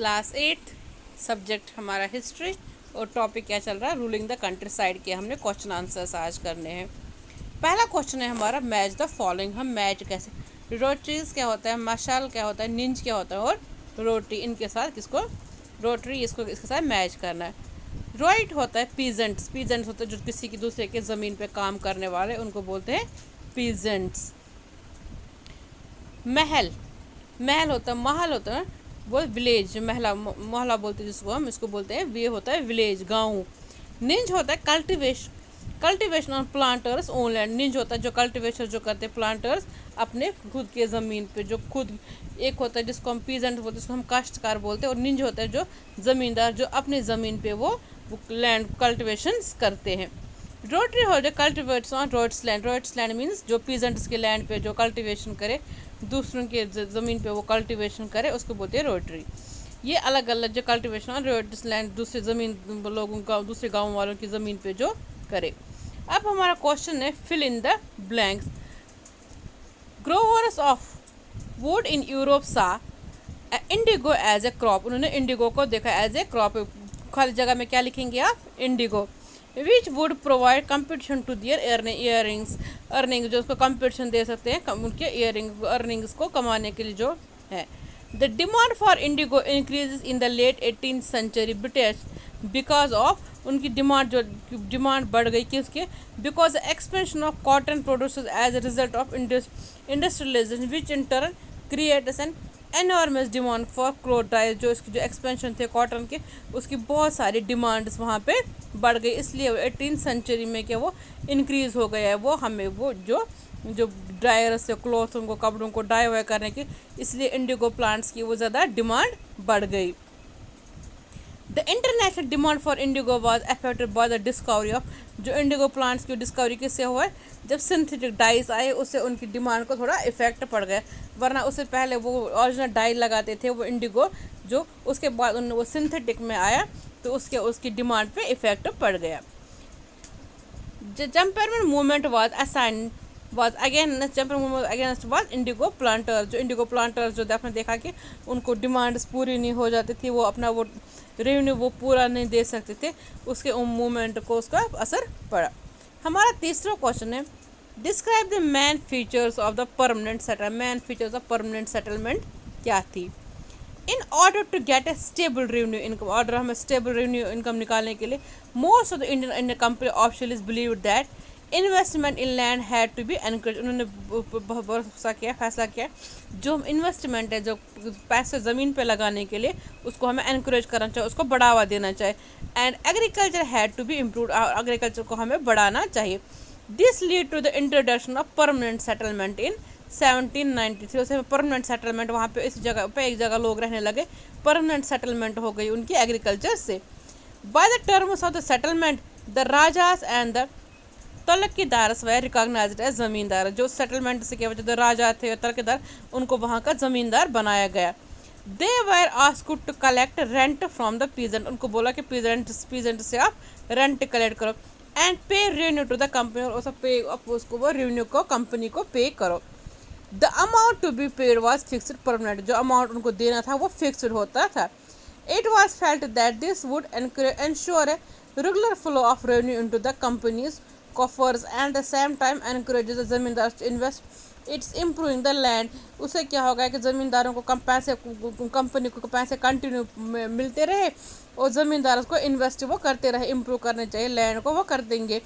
Class 8 subject हमारा history और topic क्या चल रहा है, रूलिंग द कंट्री साइड के हमने क्वेश्चन आंसर्स आज करने हैं। पहला क्वेश्चन है हमारा, मैच द फॉलोइंग। हम मैच कैसे, रोटरीज क्या होता है, मशाल क्या होता है, निंज क्या होता है और रोटरी, इनके साथ किसको, रोटरी इसको इसके साथ मैच करना है। रोइट होता है पीजेंट्स, पीजेंट्स होते हैं जो किसी की दूसरे के ज़मीन पे काम करने वाले, उनको बोलते हैं पीजेंट्स। महल, महल होता है, महल होता है वो विलेज, मोहल्ला बोलते हैं जिसको हम, इसको बोलते हैं, ये होता है विलेज, गांव। निंज होता है cultivation on planters own land. निंज होता है जो कल्टीवेशन जो करते हैं प्लांटर्स अपने खुद के ज़मीन पे, जो खुद, एक होता है जिसको हम पीजेंट बोलते हैं, जिसको हम काश्तकार बोलते हैं, और निंज होता है जो ज़मींदार जो अपने ज़मीन पे वो लैंड कल्टीवेशन करते हैं। रोटरी हो जो cultivates on roads land, roads land means जो पीजेंट्स के लैंड पे जो कल्टीवेशन करे, दूसरों के ज़मीन पे वो कल्टीवेशन करे, उसको बोलते हैं रोटरी। ये अलग अलग जो कल्टीवेशन ऑन रोड्स लैंड दूसरे ज़मीन लोगों का, दूसरे गाँव वालों की ज़मीन पे जो करे। अब हमारा क्वेश्चन है, fill in the blanks. Growers of woad in Europe saw indigo as a crop. उन्होंने इंडिगो को देखा एज ए क्रॉप। खाली जगह में क्या लिखेंगे आप, indigo. Which would provide competition to their earning, जो उसको कंपटीशन दे सकते हैं उनके अर्निंग्स को कमाने के लिए जो है। The demand for indigo increase in the late 18th century British because of, उनकी डिमांड बढ़ गई किसके, because expansion of cotton produces as a result of industrialisation which in turn creates an enormous demand for cloth dyes. जो इसकी जो expansion थे cotton के, उसकी बहुत सारी डिमांड्स वहाँ पे बढ़ गई, इसलिए 18th सेंचुरी में क्या वो इंक्रीज़ हो गया है, वो हमें वो जो ड्रायर्स से क्लॉथों को, कपड़ों को डाई वाई करने की, इसलिए इंडिगो प्लांट्स की वो ज़्यादा डिमांड बढ़ गई। The international demand for Indigo was affected by the discovery of, जो इंडिगो प्लांट्स की डिस्कवरी किससे हुआ है, जब सिंथेटिक डाइस आए, उससे उनकी डिमांड को थोड़ा इफेक्ट पड़ गया। वरना उससे पहले वो ओरिजिनल डाई लगाते थे वो इंडिगो, जो उसके बाद उन वो सिंथेटिक में आया तो उसकी डिमांड पे इफेक्ट पड़ गया। जम्पेरमेंट movement was assign was again against was indigo planter. जो इंडिगो प्लांटर जो आपने देखा कि उनको डिमांड्स पूरी नहीं हो जाती थी, वो अपना वो रेवेन्यू वो पूरा नहीं दे सकते थे, उसके मूवमेंट को उसका असर पड़ा। हमारा तीसरा क्वेश्चन है, describe the main features of the permanent settlement. Main features of permanent settlement क्या थी। In order to get a stable revenue income, order हमें स्टेबल रेवेन्यू इनकम निकालने के लिए, most of the Indian company officials believe that investment in land had to be encourage. उन्होंने भरोसा किया, फैसला किया, जो हम इन्वेस्टमेंट है, जो पैसे ज़मीन पे लगाने के लिए, उसको हमें एनकरेज करना चाहिए, उसको बढ़ावा देना चाहिए। And agriculture had to be improve, agriculture को हमें बढ़ाना चाहिए। This lead to the introduction of permanent settlement in 1793। उसे परमानेंट सेटलमेंट, वहाँ पे इस जगह पे एक जगह लोग रहने लगे, परमानेंट सेटलमेंट हो गई उनकी एग्रीकल्चर से। By the terms of the settlement the rajas and the taluqdar were recognised as zamindar. जो सेटलमेंट से क्या वजह, जो राजा थे तलकीदार, उनको वहाँ का ज़मींदार बनाया गया। They were asked to collect rent from the peasant. उनको बोला कि पीजेंट से आप रेंट कलेक्ट करो, and pay revenue to the company, और उसको वो रेवेन्यू को कंपनी को पे करो। The amount to be paid was fixed permanent. जो अमाउंट उनको देना था वो फिक्सड होता था। It was felt that this would ensure a regular flow of revenue into the company's coffers and the same time encourages the ज़मींदार to invest it's improving the land। उससे क्या होगा कि ज़मींदारों को कम पैसे, कंपनी को पैसे कंटिन्यू मिलते रहे, और ज़मींदारों को इन्वेस्ट वो करते रहे, इम्प्रूव करने चाहिए लैंड को, वो कर देंगे।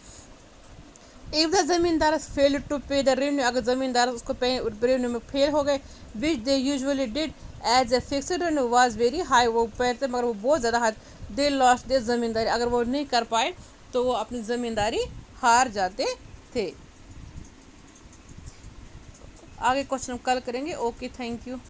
If the zamindar fail to pay the revenue, अगर ज़मींदार उसको पे रेवेन्यू में फेल हो गए, which they usually did as a fixed revenue was very high, वो पैसे मगर वो बहुत ज़्यादा हाई, दे लॉस्ट दे ज़मींदारी, अगर वो नहीं कर पाए तो वो अपनी ज़मींदारी हार जाते थे। आगे क्वेश्चन कल करेंगे। Okay, thank you.